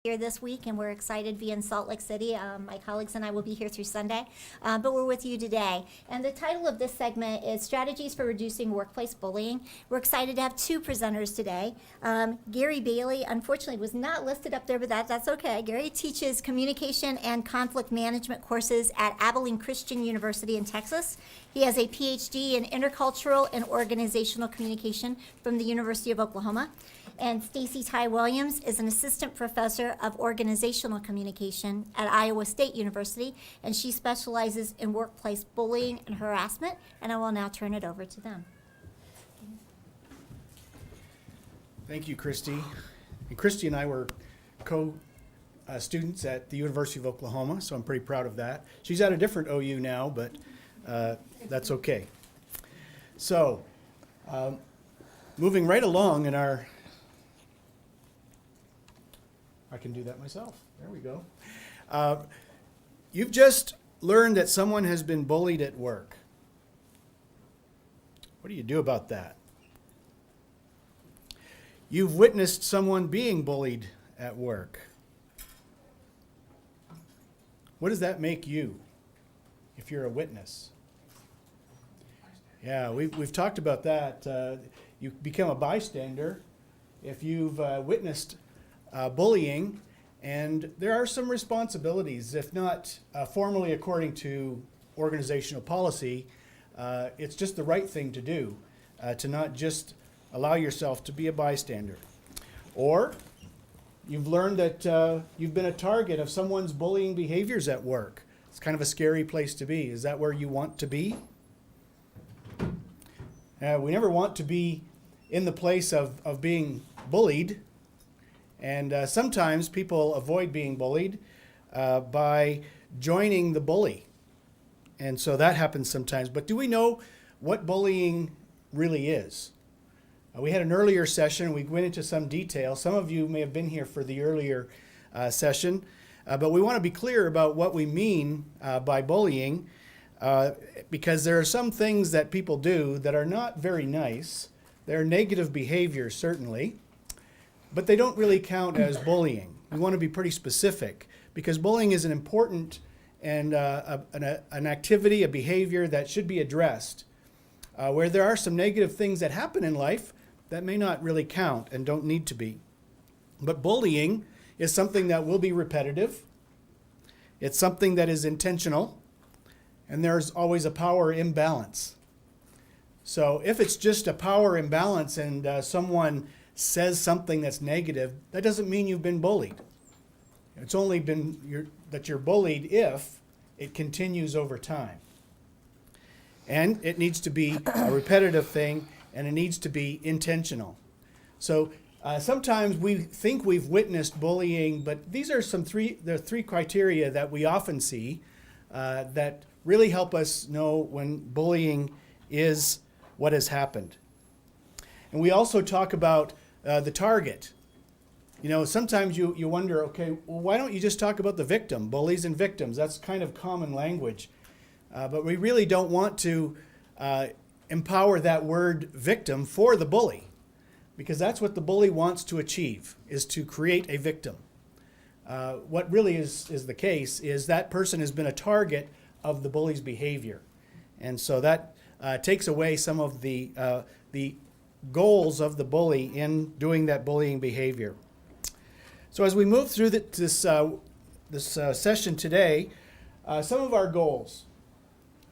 Here this week, and we're excited to be in Salt Lake City. My colleagues and I will be here through Sunday, but we're with you today. And the title of this segment is Strategies for Reducing Workplace Bullying. We're excited to have two presenters today. Gary Bailey, unfortunately, was not listed up there, but that's okay. Gary teaches communication and conflict management courses at Abilene Christian University in Texas. He has a PhD in intercultural and organizational communication from the University of Oklahoma. And Stacy Ty Williams is an assistant professor of organizational communication at Iowa State University, and she specializes in workplace bullying and harassment. And I will now turn it over to them. Thank you, Christy. And Christy and I were co-students at the University of Oklahoma, so I'm pretty proud of that. She's at a different OU now, but that's okay. So, moving right along in our... I can do that myself. There we go. You've just learned that someone has been bullied at work. What do you do about that? You've witnessed someone being bullied at work. What does that make you if you're a witness? Yeah, we've talked about that. You become a bystander if you've witnessed bullying, and there are some responsibilities, if not formally according to organizational policy. It's just the right thing to do, to not just allow yourself to be a bystander. Or you've learned that you've been a target of someone's bullying behaviors at work. It's kind of a scary place to be. Is that where you want to be? We never want to be in the place of being bullied. And sometimes people avoid being bullied by joining the bully. And so that happens sometimes. But do we know what bullying really is? We had an earlier session. We went into some detail. Some of you may have been here for the earlier session. But we want to be clear about what we mean by bullying, because there are some things that people do that are not very nice. They're negative behaviors, certainly. But they don't really count as bullying. We want to be pretty specific, because bullying is an important and an activity, a behavior that should be addressed, where there are some negative things that happen in life that may not really count and don't need to be. But bullying is something that will be repetitive. It's something that is intentional, and there's always a power imbalance. So if it's just a power imbalance and someone says something that's negative, that doesn't mean you've been bullied. It's only been that you're bullied if it continues over time. And it needs to be a repetitive thing, and it needs to be intentional. So sometimes we think we've witnessed bullying, but these are the three criteria that we often see that really help us know when bullying is what has happened. And we also talk about the target. You know, sometimes you wonder, okay, well, why don't you just talk about the victim, bullies and victims? That's kind of common language. But we really don't want to empower that word victim for the bully, because that's what the bully wants to achieve, is to create a victim. What really is the case is that person has been a target of the bully's behavior. And so that takes away some of the goals of the bully in doing that bullying behavior. So as we move through this session today, some of our goals,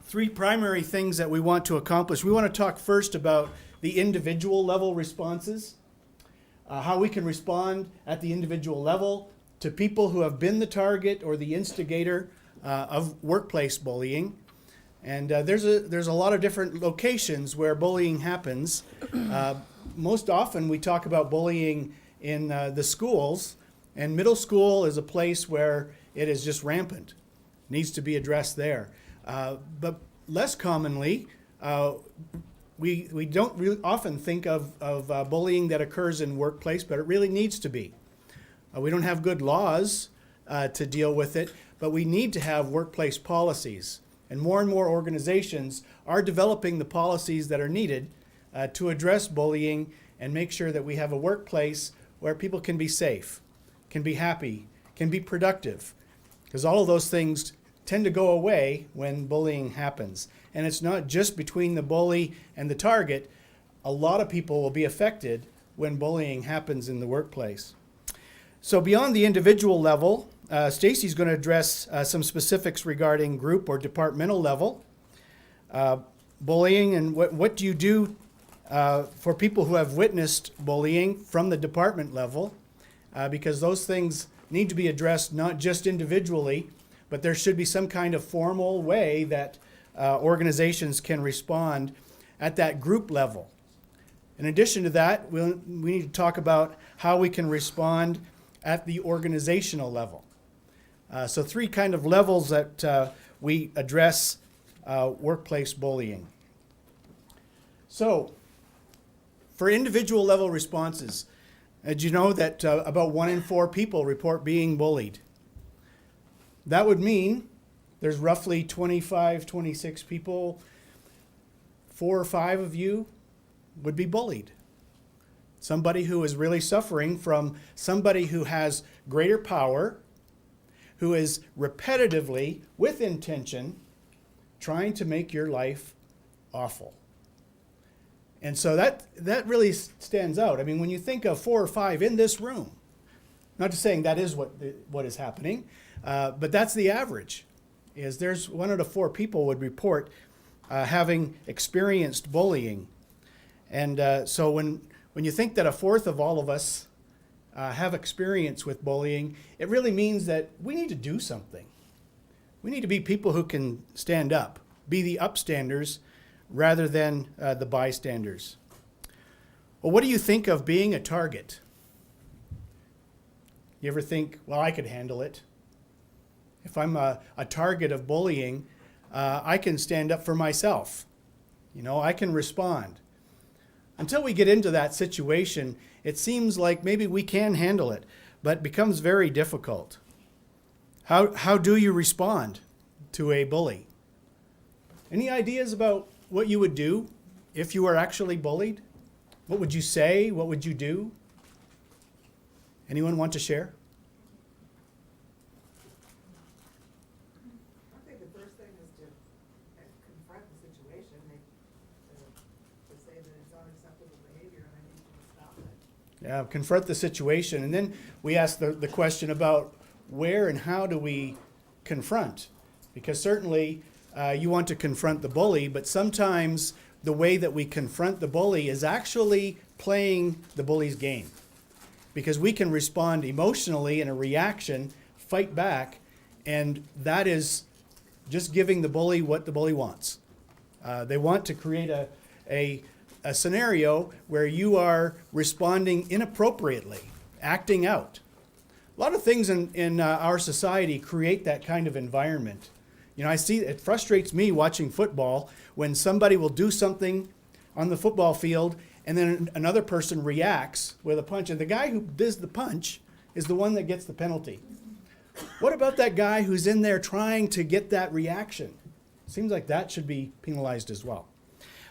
three primary things that we want to accomplish. We want to talk first about the individual level responses, how we can respond at the individual level to people who have been the target or the instigator of workplace bullying. And there's a lot of different locations where bullying happens. Most often we talk about bullying in the schools, and middle school is a place where it is just rampant. Needs to be addressed there. But less commonly, we don't really often think of bullying that occurs in workplace, but it really needs to be. We don't have good laws to deal with it, but we need to have workplace policies. And more organizations are developing the policies that are needed to address bullying and make sure that we have a workplace where people can be safe, can be happy, can be productive. Because all of those things tend to go away when bullying happens. And it's not just between the bully and the target. A lot of people will be affected when bullying happens in the workplace. So beyond the individual level, Stacy's going to address some specifics regarding group or departmental level. Bullying and what do you do for people who have witnessed bullying from the department level, because those things need to be addressed not just individually, but there should be some kind of formal way that organizations can respond at that group level. In addition to that, we need to talk about how we can respond at the organizational level. So 3 kind of levels that we address workplace bullying. So, for individual level responses, did you know that about 1 in 4 people report being bullied? That would mean there's roughly 25, 26 people, 4 or 5 of you would be bullied. Somebody who is really suffering from somebody who has greater power, who is repetitively, with intention, trying to make your life awful. And so that really stands out. I mean, when you think of 4 or 5 in this room, not just saying that is what is happening, but that's the average, is there's 1 out of 4 people would report having experienced bullying. And so when you think that 1/4 of all of us have experience with bullying, it really means that we need to do something. We need to be people who can stand up, be the upstanders rather than the bystanders. Well, what do you think of being a target? You ever think, well, I could handle it? If I'm a target of bullying, I can stand up for myself. I can respond. Until we get into that situation, it seems like maybe we can handle it, but it becomes very difficult. How do you respond to a bully? Any ideas about what you would do if you were actually bullied? What would you say? What would you do? Anyone want to share? I think the first thing is to confront the situation, to say that it's unacceptable behavior and I need to stop it. Yeah, confront the situation. And then we ask the question about where and how do we confront? Because certainly you want to confront the bully, but sometimes the way that we confront the bully is actually playing the bully's game. Because we can respond emotionally in a reaction, fight back, and that is just giving the bully what the bully wants. They want to create a scenario where you are responding inappropriately, acting out. A lot of things in our society create that kind of environment. I see it frustrates me watching football when somebody will do something on the football field and then another person reacts with a punch. And the guy who does the punch is the one that gets the penalty. What about that guy who's in there trying to get that reaction? Seems like that should be penalized as well.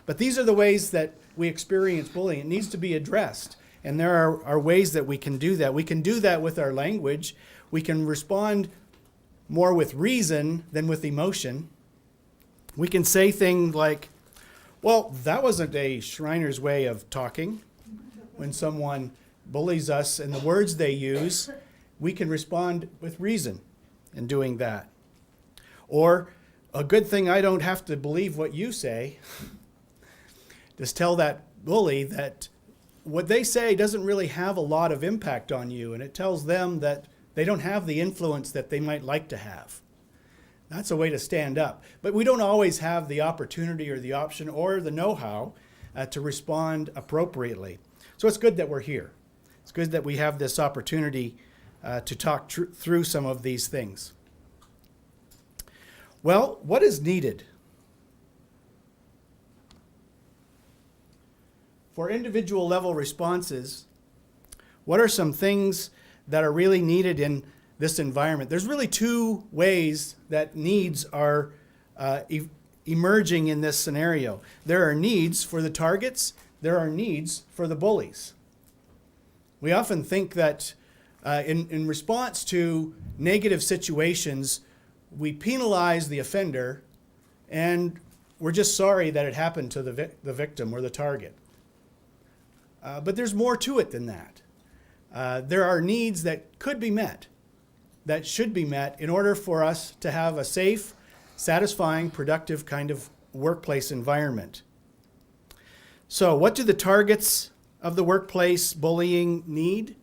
But these are the ways that we experience bullying. It needs to be addressed. And there are ways that we can do that. We can do that with our language. We can respond more with reason than with emotion. We can say things like, well, that wasn't a Shriner's way of talking. When someone bullies us and the words they use, we can respond with reason in doing that. Or, a good thing I don't have to believe what you say. Just tell that bully that what they say doesn't really have a lot of impact on you, and it tells them that they don't have the influence that they might like to have. That's a way to stand up. But we don't always have the opportunity or the option or the know-how to respond appropriately. So it's good that we're here. It's good that we have this opportunity to talk through some of these things. Well, what is needed? For individual level responses, what are some things that are really needed in this environment? There's really 2 ways that needs are emerging in this scenario. There are needs for the targets. There are needs for the bullies. We often think that In response to negative situations, we penalize the offender, and we're just sorry that it happened to the victim or the target. But there's more to it than that. There are needs that could be met, that should be met in order for us to have a safe, satisfying, productive kind of workplace environment. So what do the targets of the workplace bullying need?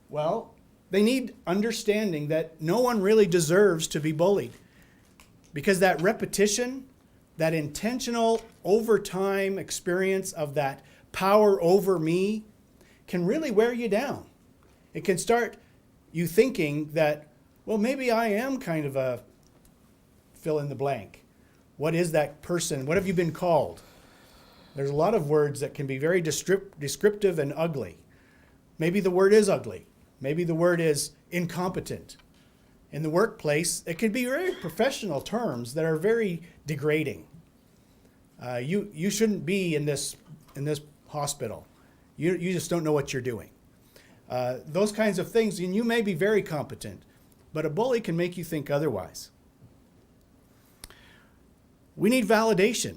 Well, they need understanding that no one really deserves to be bullied, because that repetition, that intentional overtime experience of that power over me can really wear you down. It can start you thinking that, well, maybe I am kind of a fill in the blank. What is that person? What have you been called? There's a lot of words that can be very descriptive and ugly. Maybe the word is ugly. Maybe the word is incompetent. In the workplace, it can be very professional terms that are very degrading. You shouldn't be in this hospital. You just don't know what you're doing. Those kinds of things, and you may be very competent, but a bully can make you think otherwise. We need validation.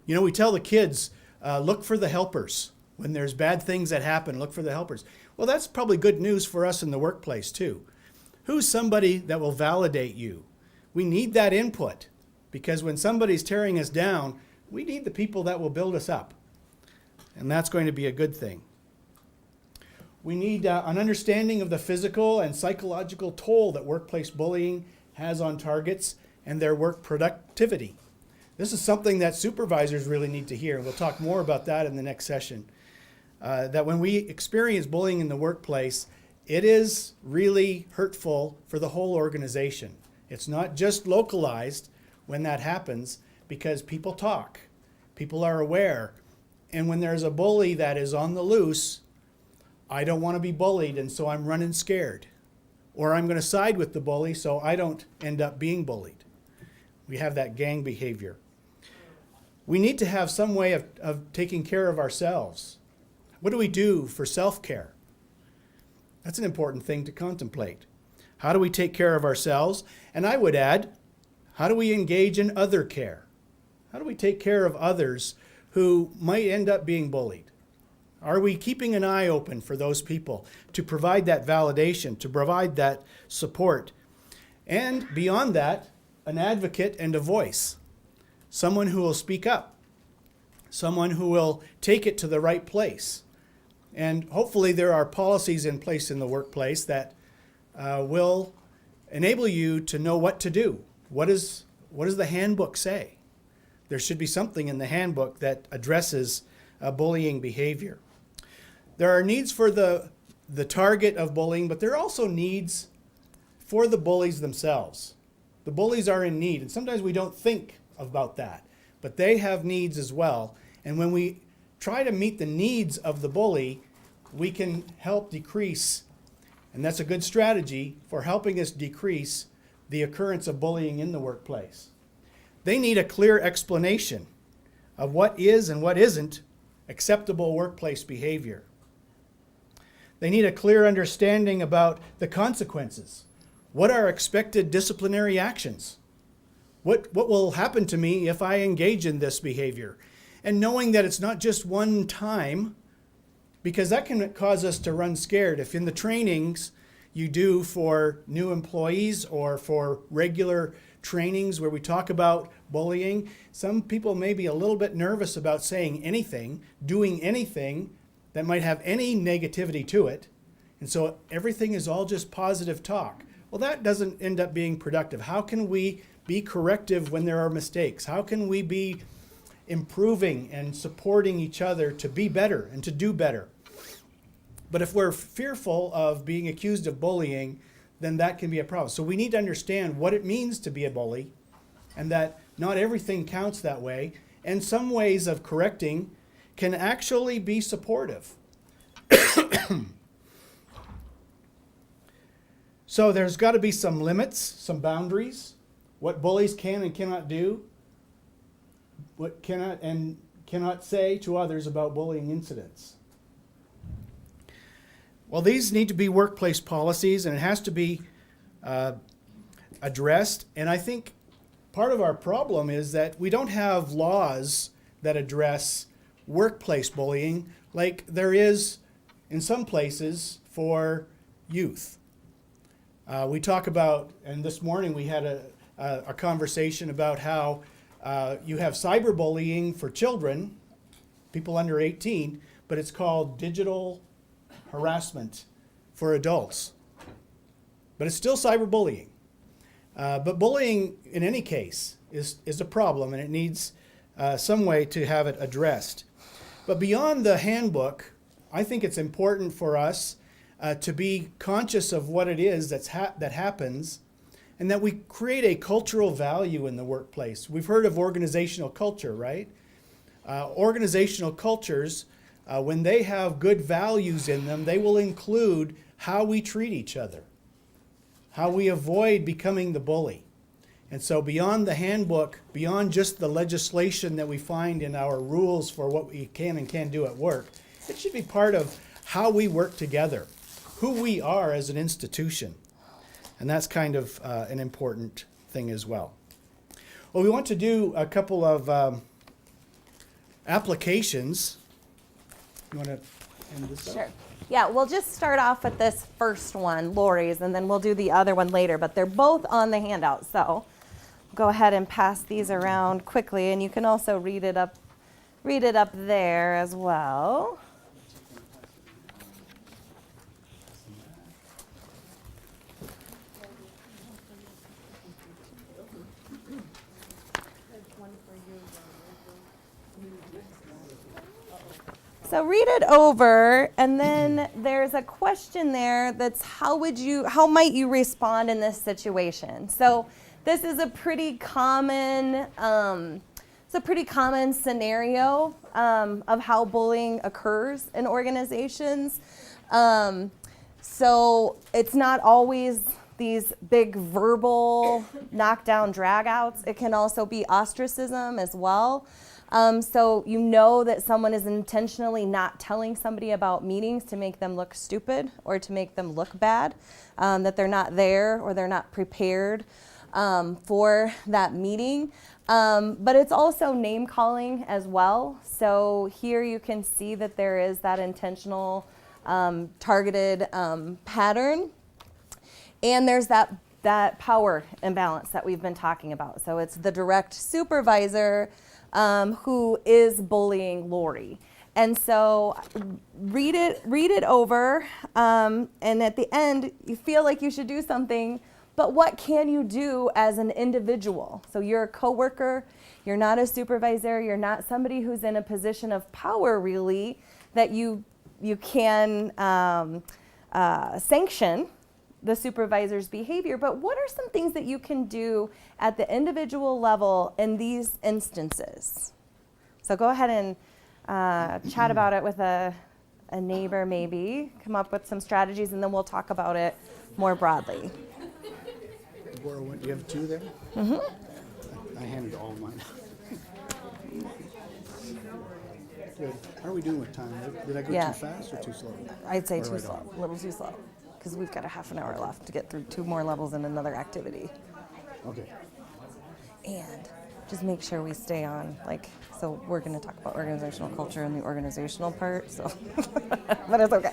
You know, we tell the kids, look for the helpers. When there's bad things that happen, look for the helpers. Well, that's probably good news for us in the workplace too. Who's somebody that will validate you? We need that input, because when somebody's tearing us down, we need the people that will build us up. And that's going to be a good thing. We need an understanding of the physical and psychological toll that workplace bullying has on targets and their work productivity. This is something that supervisors really need to hear. We'll talk more about that in the next session. That when we experience bullying in the workplace, it is really hurtful for the whole organization. It's not just localized when that happens, because people talk, people are aware. And when there's a bully that is on the loose, I don't want to be bullied, and so I'm running scared. Or I'm going to side with the bully so I don't end up being bullied. We have that gang behavior. We need to have some way of taking care of ourselves. What do we do for self-care? That's an important thing to contemplate. How do we take care of ourselves? And I would add, how do we engage in other care? How do we take care of others who might end up being bullied? Are we keeping an eye open for those people to provide that validation, to provide that support? And beyond that, an advocate and a voice. Someone who will speak up. Someone who will take it to the right place. And hopefully there are policies in place in the workplace that will enable you to know what to do. What does the handbook say? There should be something in the handbook that addresses bullying behavior. There are needs for the target of bullying, but there are also needs for the bullies themselves. The bullies are in need, and sometimes we don't think about that, but they have needs as well. And when we try to meet the needs of the bully, we can help decrease, and that's a good strategy for helping us decrease the occurrence of bullying in the workplace. They need a clear explanation of what is and what isn't acceptable workplace behavior. They need a clear understanding about the consequences. What are expected disciplinary actions? What will happen to me if I engage in this behavior? And knowing that it's not just one time, because that can cause us to run scared. If in the trainings you do for new employees or for regular trainings where we talk about bullying, some people may be a little bit nervous about saying anything, doing anything that might have any negativity to it. And so everything is all just positive talk. Well, that doesn't end up being productive. How can we be corrective when there are mistakes? How can we be improving and supporting each other to be better and to do better? But if we're fearful of being accused of bullying, then that can be a problem. So we need to understand what it means to be a bully, and that not everything counts that way. And some ways of correcting can actually be supportive. So there's got to be some limits, some boundaries, what bullies can and cannot do, what cannot and cannot say to others about bullying incidents. Well, these need to be workplace policies, and it has to be addressed. And I think part of our problem is that we don't have laws that address workplace bullying like there is in some places for youth. We talk about, and this morning we had a conversation about how you have cyberbullying for children, people under 18, but it's called digital harassment for adults. But it's still cyberbullying. But bullying, in any case, is a problem, and it needs some way to have it addressed. But beyond the handbook, I think it's important for us to be conscious of what it is that happens, and that we create a cultural value in the workplace. We've heard of organizational culture, right? Organizational cultures, when they have good values in them, they will include how we treat each other, how we avoid becoming the bully. And so beyond the handbook, beyond just the legislation that we find in our rules for what we can and can't do at work, it should be part of how we work together, who we are as an institution. And that's kind of an important thing as well. Well, we want to do a couple of applications. You want to end this up? Sure. Yeah, we'll just start off with this first one, Lori's, and then we'll do the other one later, but they're both on the handout. So go ahead and pass these around quickly, and you can also read it up there as well. So read it over, and then there's a question there that's how might you respond in this situation? So this is a pretty common, scenario of how bullying occurs in organizations. So it's not always these big verbal knockdown dragouts. It can also be ostracism as well. So you know that someone is intentionally not telling somebody about meetings to make them look stupid or to make them look bad, that they're not there or they're not prepared for that meeting. But it's also name calling as well. So here you can see that there is that intentional targeted pattern. And there's that power imbalance that we've been talking about. So it's the direct supervisor who is bullying Lori. And so read it over, and at the end, you feel like you should do something, but what can you do as an individual? So you're a coworker, you're not a supervisor, you're not somebody who's in a position of power really, that you can sanction the supervisor's behavior, but what are some things that you can do at the individual level in these instances? So go ahead and chat about it with a neighbor maybe, come up with some strategies, and then we'll talk about it more broadly. Deborah, you have two there? Mm-hmm. I handed all mine. Good. How are we doing with time? Did I go Yeah. too fast or too slow? I'd say Or too right slow, on? a little too slow, because we've got a half an hour left to get through 2 more levels and another activity. Okay. And just make sure we stay on, so we're going to talk about organizational culture and the organizational part, so, but it's okay.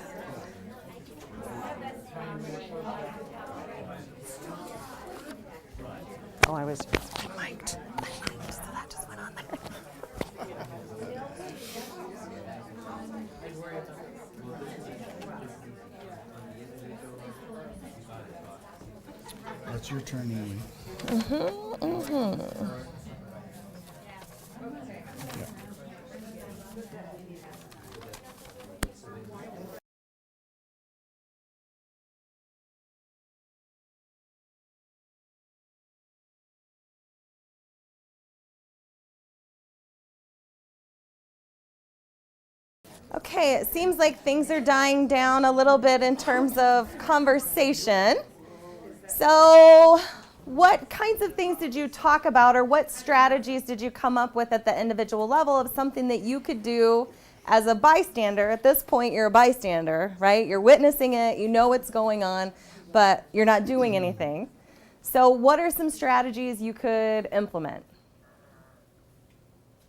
Oh, I was mic'd, so that just went on there. That's your turn, Amy. Yeah. Okay, it seems like things are dying down a little bit in terms of conversation. So, what kinds of things did you talk about, or what strategies did you come up with at the individual level of something that you could do As a bystander, at this point, you're a bystander, right? You're witnessing it, you know what's going on, but you're not doing anything. So what are some strategies you could implement?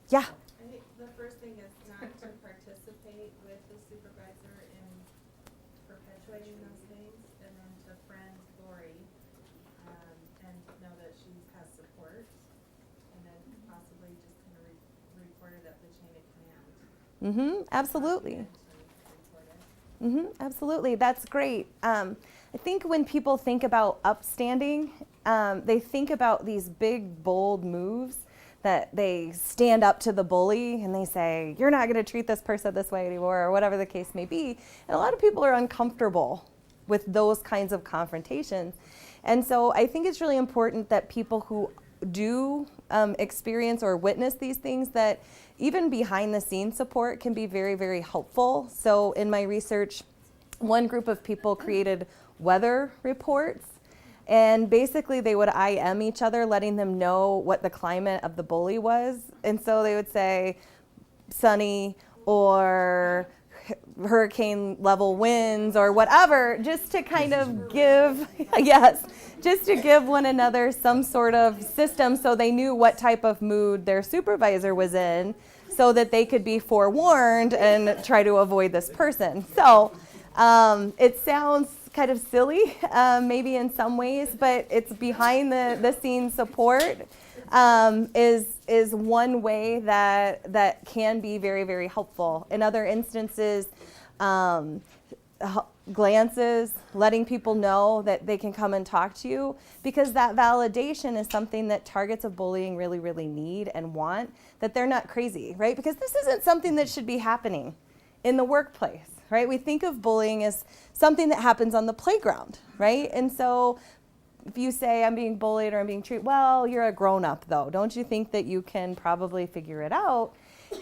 Yeah. I think the first thing is not to participate with the supervisor in perpetuating those things, and then to friend Lori, and know that she has support, and then possibly just kind of report it up the chain of command. Absolutely. Report it. Absolutely. That's great. I think when people think about upstanding, they think about these big, bold moves that they stand up to the bully and they say, you're not going to treat this person this way anymore, or whatever the case may be. And a lot of people are uncomfortable with those kinds of confrontations. And so I think it's really important that people who do experience or witness these things, that even behind the scenes support can be very, very helpful. So in my research, one group of people created weather reports, and basically they would IM each other, letting them know what the climate of the bully was. And so they would say sunny or hurricane level winds or whatever, just to kind of give, yes, just to give one another some sort of system so they knew what type of mood their supervisor was in, so that they could be forewarned and try to avoid this person. So it sounds kind of silly, maybe in some ways, but it's behind the scenes support is one way that can be very, very helpful. In other instances, glances, letting people know that they can come and talk to you, because that validation is something that targets of bullying really, really need and want, that they're not crazy, right? Because this isn't something that should be happening in the workplace, right? We think of bullying as something that happens on the playground, right? And so if you say I'm being bullied or I'm being treated, well, you're a grown-up though. Don't you think that you can probably figure it out?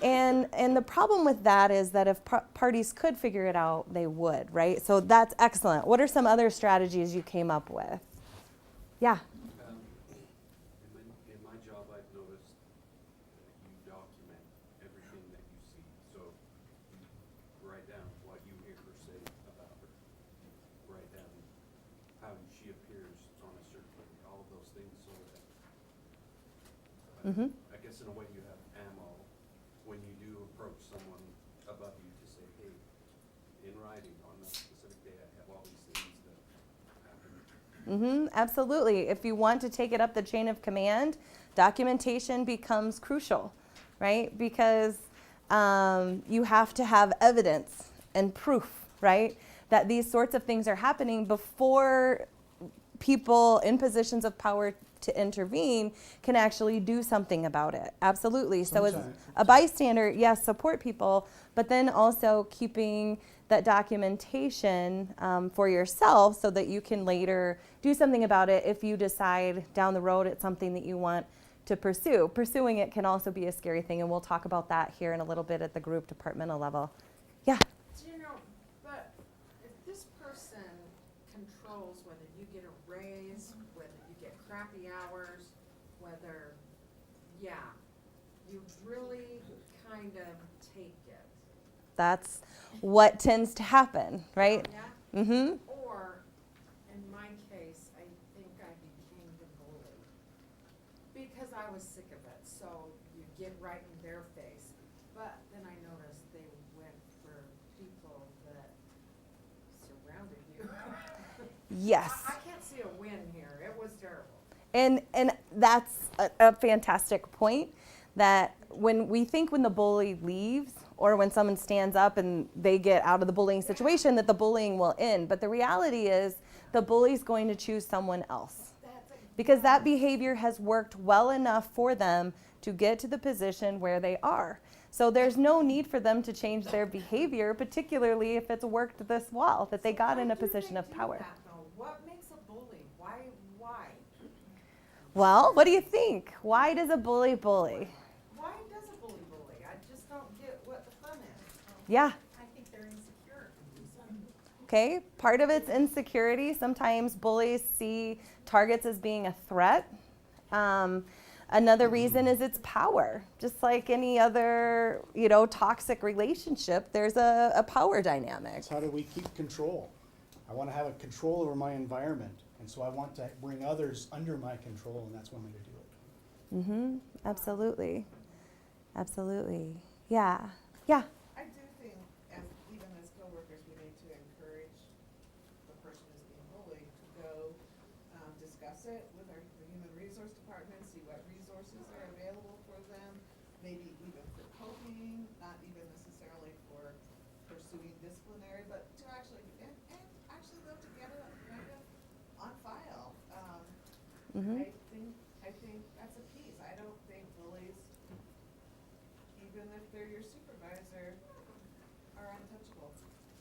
And the problem with that is that if parties could figure it out, they would, right? So that's excellent. What are some other strategies you came up with? Yeah. In my job, I've noticed that you document everything that you see. So you write down what you hear her say about her. Write down how she appears on a certain way. All of those things, so that I guess in a way you have ammo when you do approach someone above you to say, hey, in writing on a specific day, I have all these things that happen. Absolutely. If you want to take it up the chain of command, documentation becomes crucial, right? Because you have to have evidence and proof, right, that these sorts of things are happening before people in positions of power to intervene can actually do something about it. Absolutely. So as a bystander, yes, support people, but then also keeping that documentation for yourself so that you can later do something about it if you decide down the road it's something that you want to pursue. Pursuing it can also be a scary thing, and we'll talk about that here in a little bit at the group departmental level. Yeah. Do you know, but if this person controls whether you get a raise, whether you get crappy hours, whether, yeah, you really kind of take it. That's what tends to happen, right? Yeah? Or, in my case, I think I became the bully. Because I was sick of it, so you get right in their face. But then I noticed they went for people that surrounded you. Yes. I can't see a win here. It was terrible. And that's a fantastic point, that when the bully leaves, or when someone stands up and they get out of the bullying situation, that the bullying will end. But the reality is the bully's going to choose someone else, because that behavior has worked well enough for them to get to the position where they are. So there's no need for them to change their behavior, particularly if it's worked this well, that they got in a position of power. That, though? What makes a bully? Why? Well, what do you think? Why does a bully bully? Why does a bully bully? I just don't get what the fun is. Yeah. I think they're insecure. Okay, part of it's insecurity. Sometimes bullies see targets as being a threat. Another reason is its power. Just like any other, toxic relationship, there's a power dynamic. It's how do we keep control? I want to have a control over my environment, and so I want to bring others under my control, and that's one way to do it. Mm-hmm. Absolutely. Absolutely. Yeah. Yeah. I do think, even as coworkers, we need to encourage the person who's being bullied to go discuss it with the human resource department, see what resources are available for them, maybe even for coping, not even necessarily for pursuing disciplinary, but to actually, and actually though to get it kind of on file. Mm-hmm. I think that's a piece. I don't think bullies, even if they're your supervisor, are untouchable.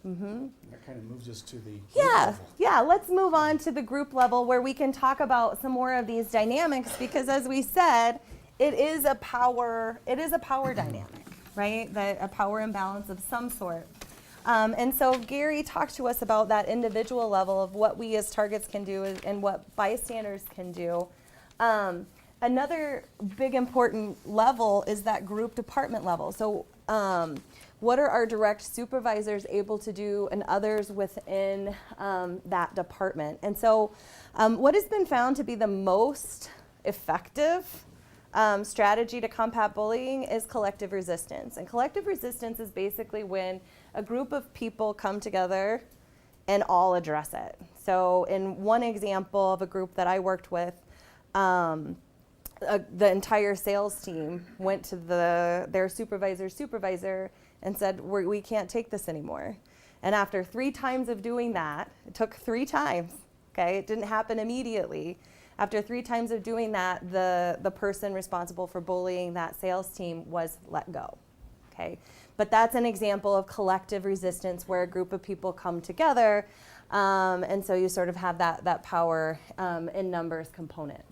Mm-hmm. That kind of moves us to the group Yeah, level. yeah. Let's move on to the group level where we can talk about some more of these dynamics because, as we said, it is a power dynamic, right? A power imbalance of some sort. And so Gary talked to us about that individual level of what we as targets can do and what bystanders can do. Another big important level is that group department level. So what are our direct supervisors able to do and others within that department? And so what has been found to be the most effective strategy to combat bullying is collective resistance. And collective resistance is basically when a group of people come together and all address it. So in one example of a group that I worked with, the entire sales team went to their supervisor and said, we can't take this anymore. And after 3 times of doing that, it took 3 times, okay? It didn't happen immediately. After 3 times of doing that, the person responsible for bullying that sales team was let go, okay? But that's an example of collective resistance where a group of people come together, and so you sort of have that power in numbers component.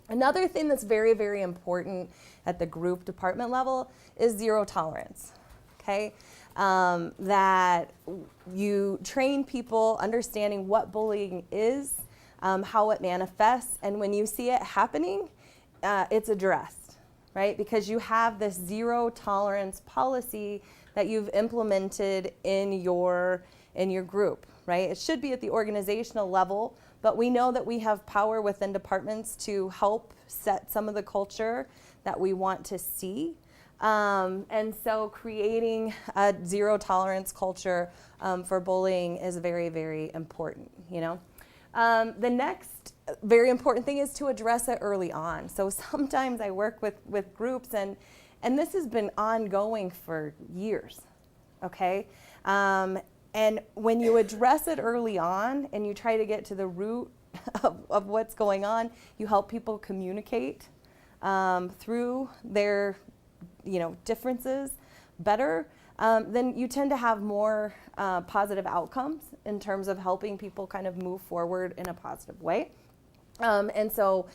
Another thing that's very, very important at the group department level is zero tolerance, okay? That you train people understanding what bullying is, how it manifests, and when you see it happening, it's addressed, right? Because you have this zero tolerance policy that you've implemented in your group, right? It should be at the organizational level, but we know that we have power within departments to help set some of the culture that we want to see. And so creating a zero tolerance culture for bullying is very, very important, The next very important thing is to address it early on. So sometimes I work with groups and this has been ongoing for years, okay? And when you address it early on and you try to get to the root of what's going on, you help people communicate through their differences better, then you tend to have more positive outcomes in terms of helping people kind of move forward in a positive way. And so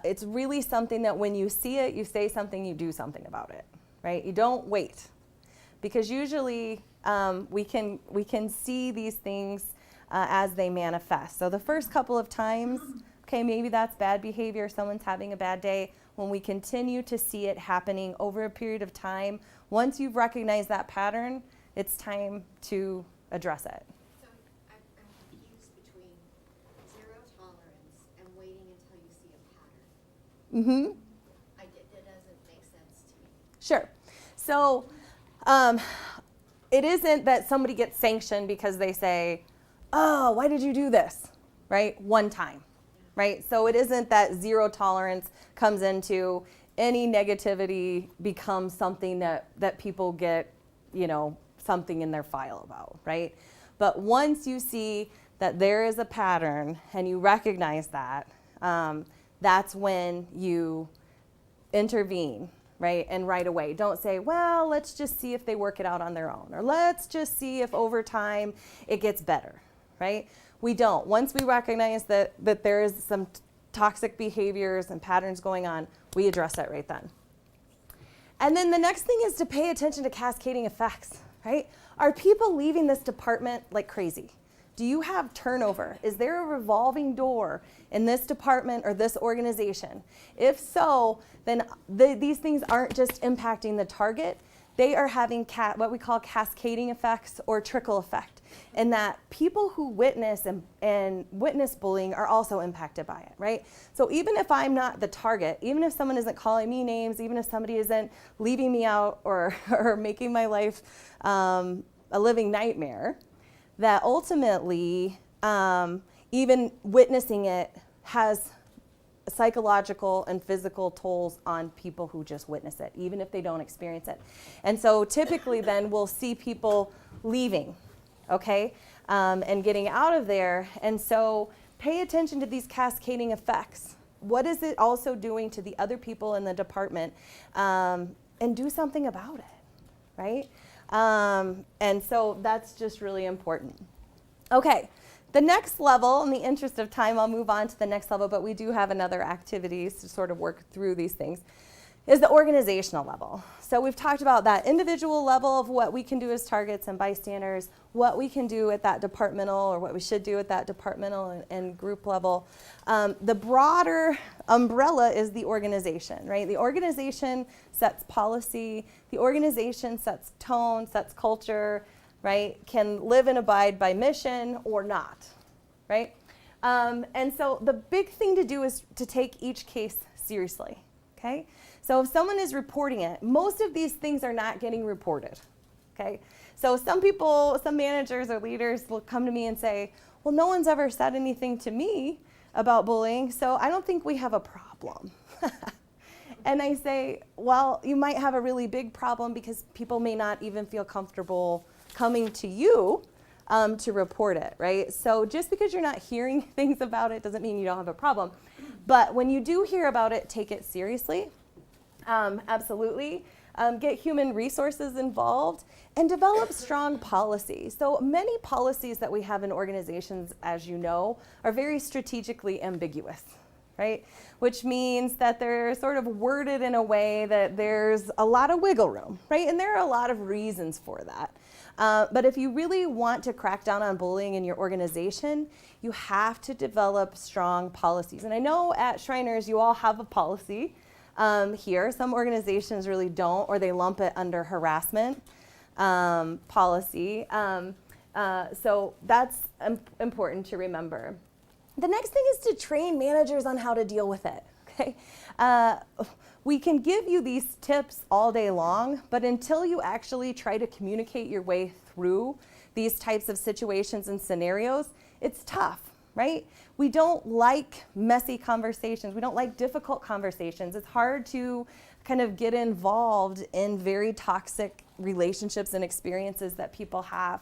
it's really something that when you see it, you say something, you do something about it, right? You don't wait. Because usually we can see these things as they manifest. So the first couple of times, okay, maybe that's bad behavior, someone's having a bad day. When we continue to see it happening over a period of time, once you've recognized that pattern, it's time to address it. So I'm confused between zero tolerance and waiting until you see a pattern. That doesn't make sense to me. Sure. So it isn't that somebody gets sanctioned because they say, oh, why did you do this, right? One time, right? So it isn't that zero tolerance comes into any negativity becomes something that people get, something in their file about, right? But once you see that there is a pattern and you recognize that, that's when you intervene, right? And right away. Don't say, well, let's just see if they work it out on their own, or let's just see if over time it gets better, right? We don't. Once we recognize that there is some toxic behaviors and patterns going on, we address that right then. And then the next thing is to pay attention to cascading effects, right? Are people leaving this department like crazy? Do you have turnover? Is there a revolving door in this department or this organization? If so, then these things aren't just impacting the target. They are having what we call cascading effects or trickle effect, in that people who witness and witness bullying are also impacted by it, right? So even if I'm not the target, even if someone isn't calling me names, even if somebody isn't leaving me out or making my life a living nightmare, that ultimately even witnessing it has psychological and physical tolls on people who just witness it, even if they don't experience it. And so typically then we'll see people leaving, okay, and getting out of there. And so pay attention to these cascading effects. What is it also doing to the other people in the department? And do something about it, right? And so that's just really important. Okay. The next level, in the interest of time, I'll move on to the next level, but we do have another activities to sort of work through these things, is the organizational level. So we've talked about that individual level of what we can do as targets and bystanders, what we can do at that departmental, or what we should do at that departmental and group level. The broader umbrella is the organization, right? The organization sets policy, the organization sets tone, sets culture, right, can live and abide by mission or not, right? And so the big thing to do is to take each case seriously, okay? So if someone is reporting it, most of these things are not getting reported, okay? So some people, some managers or leaders will come to me and say, well, no one's ever said anything to me about bullying, so I don't think we have a problem. And I say, well, you might have a really big problem because people may not even feel comfortable coming to you to report it, right? So just because you're not hearing things about it doesn't mean you don't have a problem. But when you do hear about it, take it seriously. Absolutely. Get human resources involved and develop strong policies. So many policies that we have in organizations, as you know, are very strategically ambiguous, right? Which means that they're sort of worded in a way that there's a lot of wiggle room, right? And there are a lot of reasons for that. But if you really want to crack down on bullying in your organization, you have to develop strong policies. And I know at Shriners you all have a policy here. Some organizations really don't, or they lump it under harassment policy. So that's important to remember. The next thing is to train managers on how to deal with it, okay? We can give you these tips all day long, but until you actually try to communicate your way through these types of situations and scenarios, it's tough, right? We don't like messy conversations. We don't like difficult conversations. It's hard to kind of get involved in very toxic relationships and experiences that people have.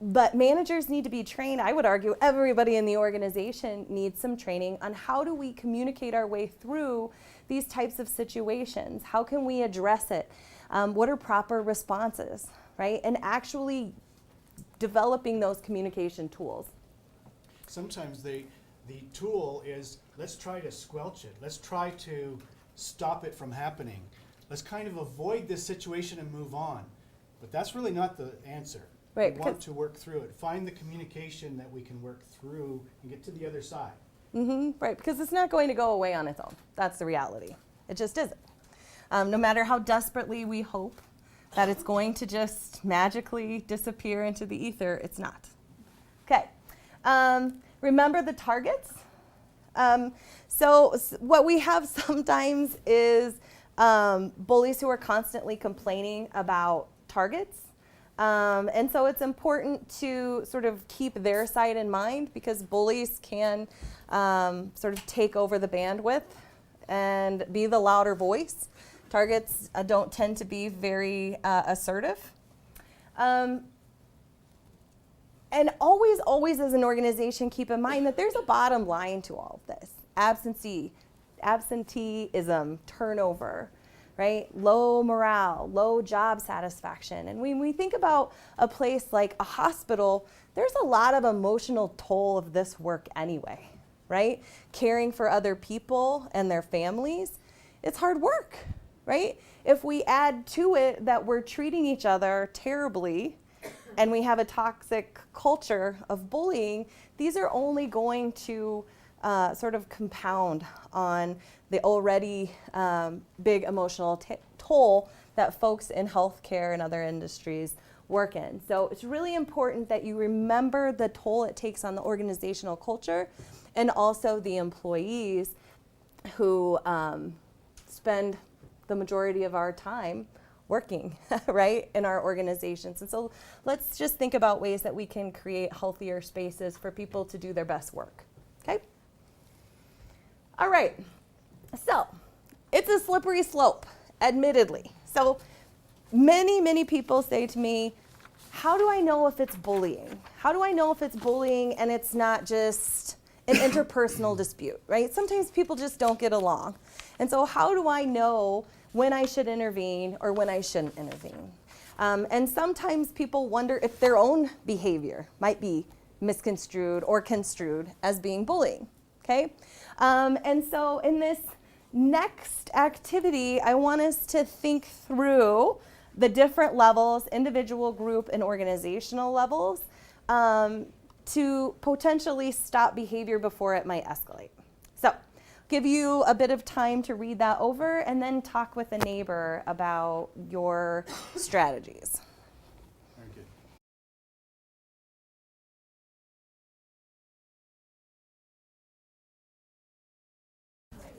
But managers need to be trained. I would argue everybody in the organization needs some training on how do we communicate our way through these types of situations. How can we address it? What are proper responses, right? And actually developing those communication tools. Sometimes the tool is, let's try to squelch it. Let's try to stop it from happening. Let's kind of avoid this situation and move on. But that's really not the answer. Right, We want to work through it. Find the communication that we can work through and get to the other side. Right, because it's not going to go away on its own. That's the reality. It just isn't. No matter how desperately we hope that it's going to just magically disappear into the ether, it's not. Okay. Remember the targets. So what we have sometimes is bullies who are constantly complaining about targets. And so it's important to sort of keep their side in mind because bullies can sort of take over the bandwidth and be the louder voice. Targets don't tend to be very assertive. And always as an organization, keep in mind that there's a bottom line to all of this. Absenteeism, turnover, right? Low morale, low job satisfaction. And when we think about a place like a hospital, there's a lot of emotional toll of this work anyway, right? Caring for other people and their families, it's hard work, right? If we add to it that we're treating each other terribly, and we have a toxic culture of bullying, these are only going to sort of compound on the already big emotional toll that folks in healthcare and other industries work in. So it's really important that you remember the toll it takes on the organizational culture and also the employees who spend the majority of our time working, right, in our organizations. And so let's just think about ways that we can create healthier spaces for people to do their best work, okay? All right, so it's a slippery slope, admittedly. So many people say to me, how do I know if it's bullying? How do I know if it's bullying and it's not just an interpersonal dispute, right? Sometimes people just don't get along. And so how do I know when I should intervene or when I shouldn't intervene? And sometimes people wonder if their own behavior might be misconstrued or construed as being bullying, okay? And so in this next activity, I want us to think through the different levels, individual, group, and organizational levels, to potentially stop behavior before it might escalate. So, give you a bit of time to read that over and then talk with a neighbor about your strategies. Very good.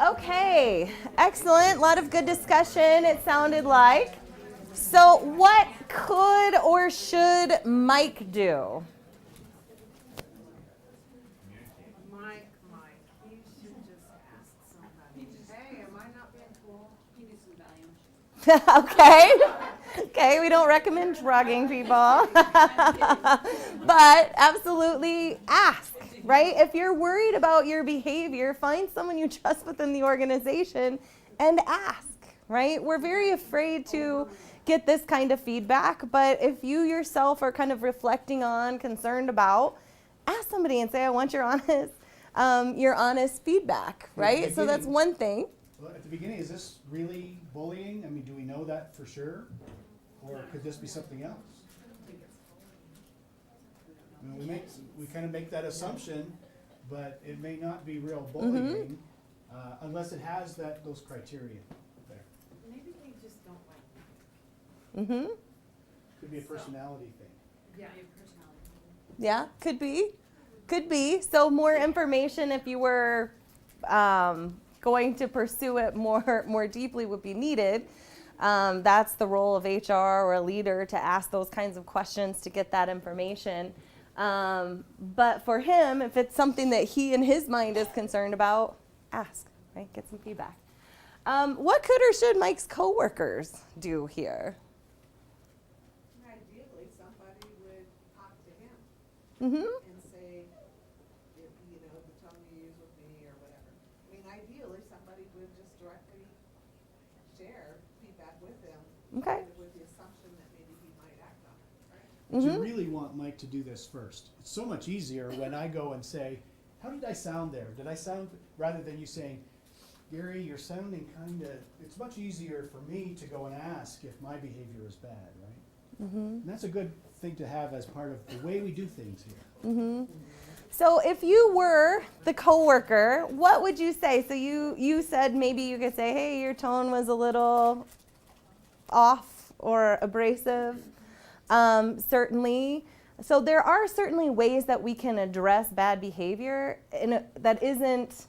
Okay, excellent. A lot of good discussion, it sounded like. So, what could or should Mike do? Mike, you should just ask somebody, hey, am I not being cool? He needs some Valium. Okay. Okay, we don't recommend drugging people. But absolutely ask, right? If you're worried about your behavior, find someone you trust within the organization and ask, right? We're very afraid to get this kind of feedback, but if you yourself are kind of reflecting on, concerned about, ask somebody and say, I want your honest feedback, right? So that's one thing. Well, at the beginning, is this really bullying? I mean, do we know that for sure? Or could this be something else? I mean, we kind of make that assumption, but it may not be real bullying unless it has those criteria there. Maybe they just don't like me. Mm-hmm. Could be a personality thing. Yeah, your personality. Yeah, could be. Could be. So more information if you were going to pursue it more deeply would be needed. That's the role of HR or a leader to ask those kinds of questions to get that information. But for him, if it's something that he in his mind is concerned about, ask, right? Get some feedback. What could or should Mike's coworkers do here? Ideally, somebody would talk to him Mm-hmm. and say, if, the tone you use with me or whatever. I mean, ideally, somebody would just directly share feedback with him. Okay. With the assumption that maybe he might act on it, right? But you really want Mike to do this first. It's so much easier when I go and say, how did I sound there? Did I sound, rather than you saying, Gary, you're sounding kind of, it's much easier for me to go and ask if my behavior is bad, right? And that's a good thing to have as part of the way we do things here. So if you were the coworker, what would you say? So you said maybe you could say, hey, your tone was a little off or abrasive. Certainly. So there are certainly ways that we can address bad behavior that isn't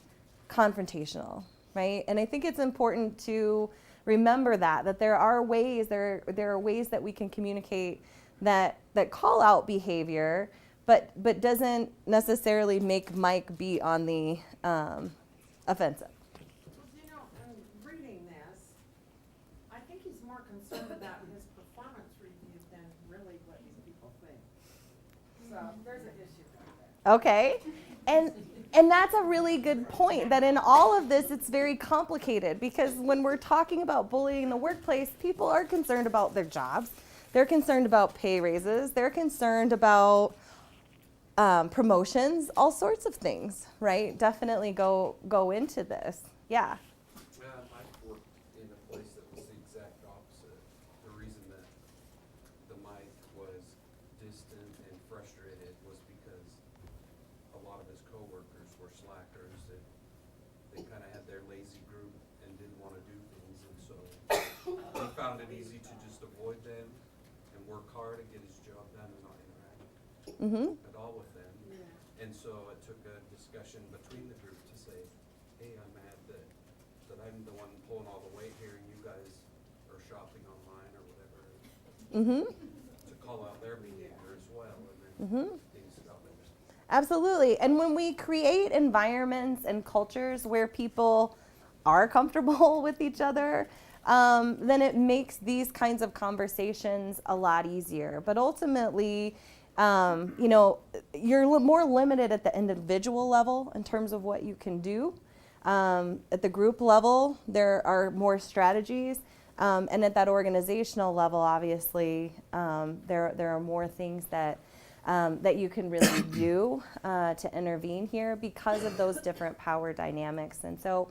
confrontational, right? And I think it's important to remember that there are ways that we can communicate that call out behavior, but doesn't necessarily make Mike be on the offensive. Well, in reading this, I think he's more concerned about his performance review than really what these people think. So there's an issue there. Okay. And that's a really good point, that in all of this, it's very complicated, because when we're talking about bullying in the workplace, people are concerned about their jobs. They're concerned about pay raises. They're concerned about promotions, all sorts of things, right? Definitely go into this. Yeah. I've worked in a place that was the exact opposite. The reason that the mic was resistant and frustrated was because a lot of his coworkers were slackers, that they kinda had their lazy group and didn't wanna do things, and so he found it easy to just avoid them and work hard and get his job done and not interact at all with them. And so it took a discussion between the group to say, hey, I'm mad that I'm the one pulling all the weight here and you guys are shopping online or whatever. To call out their behavior as well, and then things got better. Absolutely. And when we create environments and cultures where people are comfortable with each other, then it makes these kinds of conversations a lot easier. But ultimately, you know, you're more limited at the individual level in terms of what you can do. At the group level, there are more strategies. And at that organizational level, obviously, there are more things that you can really do to intervene here because of those different power dynamics. And so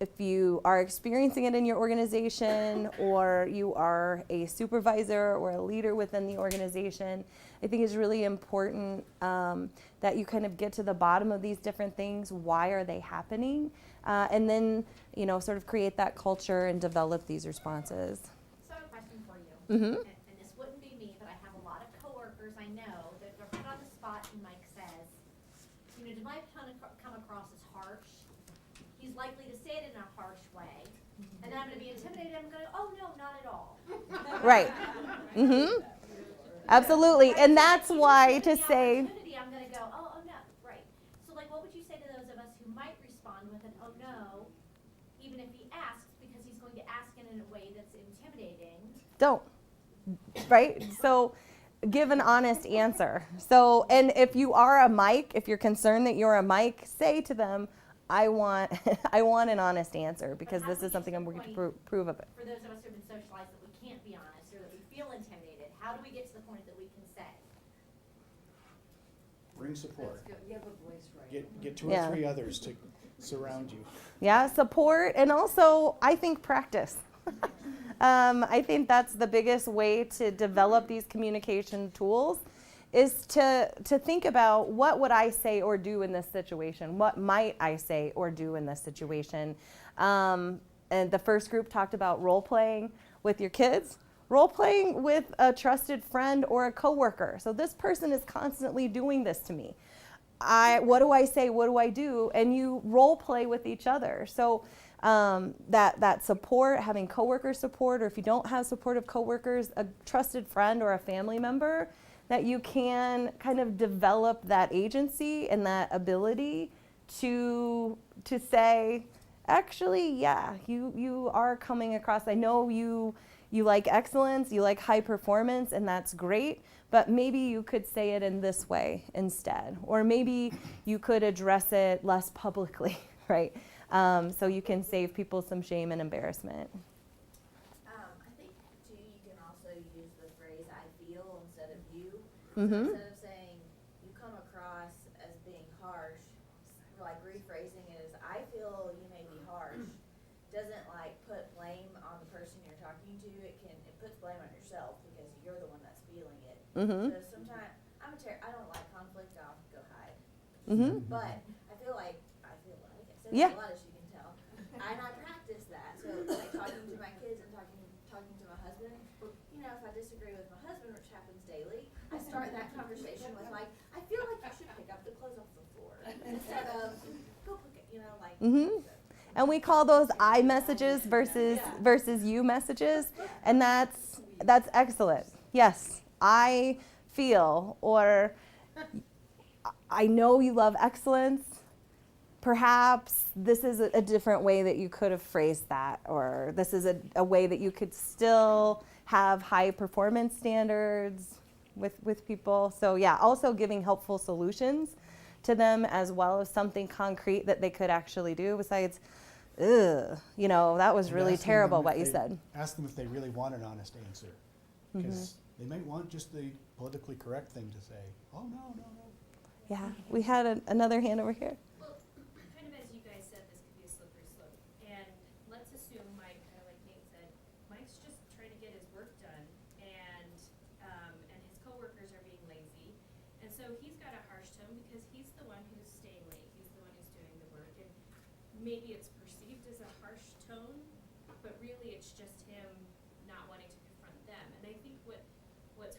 if you are experiencing it in your organization, or you are a supervisor or a leader within the organization, I think it's really important that you kind of get to the bottom of these different things. Why are they happening? And then, you know, sort of create that culture and develop these responses. So I have a question for you. Mm-hmm. And this wouldn't be me, but I have a lot of coworkers I know that they're put on the spot and Mike says, you know, does Mike come across as harsh? He's likely to say it in a harsh way. And then I'm going to be intimidated. I'm going to go, oh, no, not at all. Right. Mm-hmm. Absolutely. And that's why to say, I'm going to go, oh, no, right. So, like, what would you say to those of us who might respond with an, oh, no, even if he asks, because he's going to ask in a way that's intimidating? don't. Right? So give an honest answer. So, and if you are a Mike, if you're concerned that you're a Mike, say to them, I want an honest answer, because But how this do we is something get I'm to the working to point- prove of it. For those of us who have been socialized that we can't be honest or that we feel intimidated, how do we get to the point that we can say? Bring support. You have a voice, right? Get two or Yeah. three others to surround you. Yeah, support, and also I think practice. I think that's the biggest way to develop these communication tools, is to think about, what would I say or do in this situation? What might I say or do in this situation? And the first group talked about role playing with your kids, role playing with a trusted friend or a coworker. So this person is constantly doing this to me. What do I say? What do I do? And you role play with each other. So that support, having coworker support, or if you don't have supportive coworkers, a trusted friend or a family member, that you can kind of develop that agency and that ability to say, actually, yeah, you are coming across. I know you like excellence, you like high performance, and that's great. But maybe you could say it in this way instead, or maybe you could address it less publicly, right? So you can save people some shame and embarrassment. I think too, you can also use the phrase "I feel" instead of "you." Mm-hmm. Instead of saying "you come across as being harsh," like rephrasing it as "I feel you may be harsh." Doesn't like put blame on the person you're talking to. It puts blame on yourself, because you're the one that's feeling it. Mm-hmm. So sometimes I don't like conflict. I'll go hide. Mm-hmm. But I feel like I said Yeah. a lot, as you can tell, and I practice that. So like talking to my kids and talking to my husband. You know, if I disagree with my husband, which happens daily, I start that conversation with like, I feel like you should pick up the clothes off the floor instead of go pick it. You know, like. Mm-hmm. And we call those I messages versus you messages, and that's excellent. Yes, I feel, or I know you love excellence. Perhaps this is a different way that you could have phrased that, or this is a way that you could still have high performance standards with people. So yeah, also giving helpful solutions to them, as well as something concrete that they could actually do, besides, you know, that was And really asking terrible them what if you they- said. Ask them if they really want an honest answer. Because they might want just the politically correct thing to say. Oh, no. Yeah, we had another hand over here. Well, kind of as you guys said, this could be a slippery slope. And let's assume Mike, kind of like Nate said, Mike's just trying to get his work done, and his coworkers so he's got a harsh tone because he's the one who's staying late. He's the one who's doing the work. And maybe it's perceived as a harsh tone, but really it's just him not wanting to confront them. And I think what's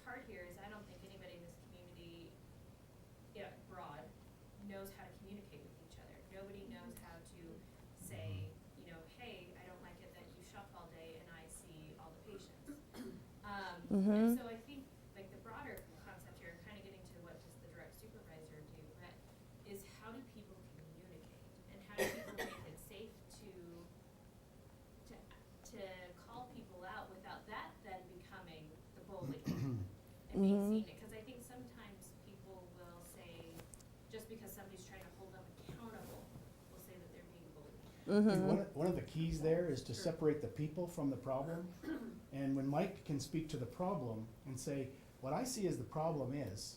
hard here is I don't think anybody in this community, broad, knows how to communicate with each other. Nobody knows how to say, hey, I don't like it that you shop all day and I see all the patients. And so I think like the broader concept here, kind of getting to what does the direct supervisor do, but is how do people communicate and how do people make it safe to call people out without that then becoming the bully and being seen it. Because I think sometimes people will say, just because somebody's trying to hold them accountable, will say that they're being bullied. One of the keys there is to separate the people from the problem. And when Mike can speak to the problem and say, what I see as the problem is,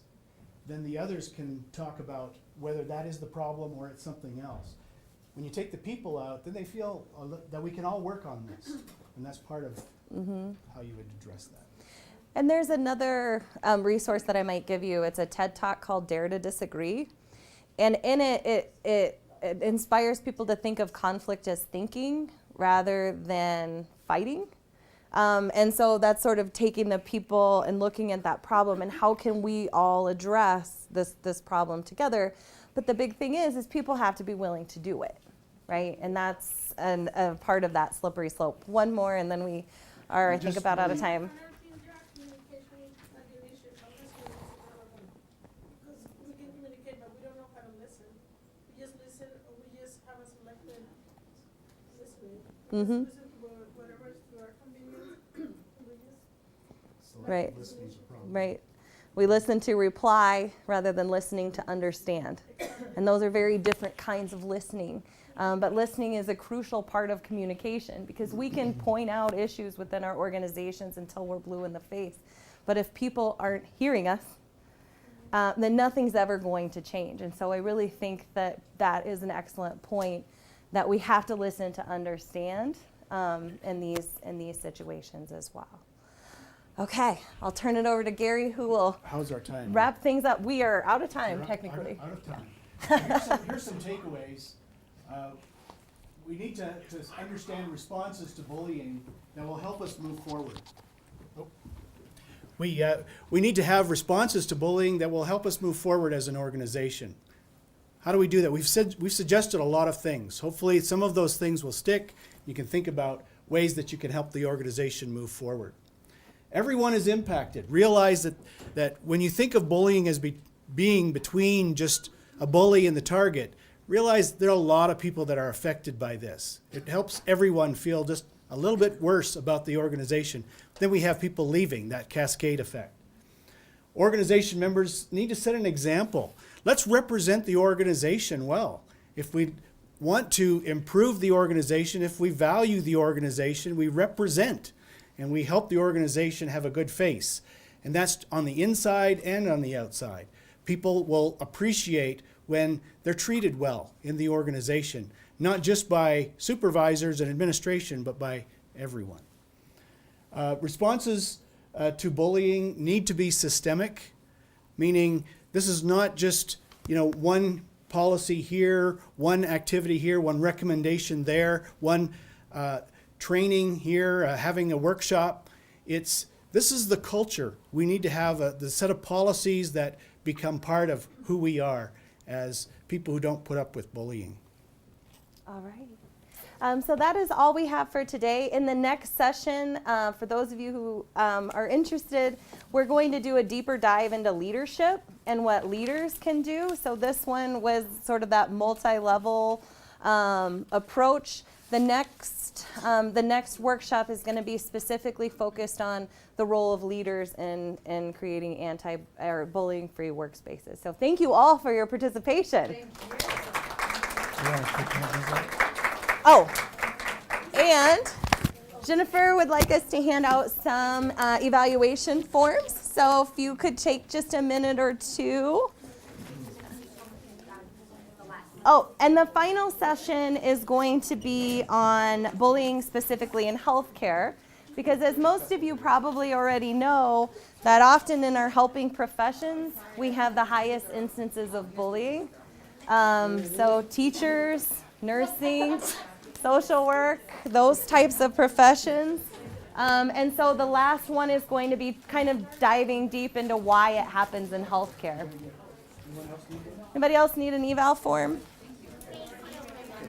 then the others can talk about whether that is the problem or it's something else. When you take the people out, then they feel that we can all work on this. And that's part of how you would address that. And there's another resource that I might give you. It's a TED Talk called Dare to Disagree. And in it inspires people to think of conflict as thinking rather than fighting. And so that's sort of taking the people and looking at that problem and how can we all address this problem together. But the big thing is people have to be willing to do it, right? And that's a part of that slippery slope. One more and then we are, I think, about out of time. Because we can communicate, but we don't know how to listen. We just listen, or we just have a selected listening. We just listen to whatever is to our convenience. We just Right. Listening is a problem. Right. We listen to reply rather than listening to understand. And those are very different kinds of listening. But listening is a crucial part of communication because we can point out issues within our organizations until we're blue in the face. But if people aren't hearing us, then nothing's ever going to change. And so I really think that that is an excellent point, that we have to listen to understand in these situations as well. Okay, I'll turn it over to Gary, who will How's our time? wrap things up. We are out of time, We're technically. Out of time. Here's some takeaways. We need to understand responses to bullying that will help us move forward. We need to have responses to bullying that will help us move forward as an organization. How do we do that? We've suggested a lot of things. Hopefully some of those things will stick. You can think about ways that you can help the organization move forward. Everyone is impacted. Realize that when you think of bullying as being between just a bully and the target, realize there are a lot of people that are affected by this. It helps everyone feel just a little bit worse about the organization. Then we have people leaving, that cascade effect. Organization members need to set an example. Let's represent the organization well. If we want to improve the organization, if we value the organization, we represent and we help the organization have a good face. And that's on the inside and on the outside. People will appreciate when they're treated well in the organization, not just by supervisors and administration, but by everyone. Responses to bullying need to be systemic, meaning this is not just one policy here, one activity here, one recommendation there, one training here, having a workshop. This is the culture. We need to have the set of policies that become part of who we are as people who don't put up with bullying. All right. So that is all we have for today. In the next session, for those of you who are interested, we're going to do a deeper dive into leadership and what leaders can do. So this one was sort of that multi-level approach. The next workshop is going to be specifically focused on the role of leaders in creating bullying-free workspaces. So thank you all for your participation. Oh, and Jennifer would like us to hand out some evaluation forms. So if you could take just a minute or two. Oh, and the final session is going to be on bullying specifically in healthcare. Because as most of you probably already know, that often in our helping professions, we have the highest instances of bullying. So teachers, nursing, social work, those types of professions. And so the last one is going to be kind of diving deep into why it happens in healthcare. Anybody else need an eval form?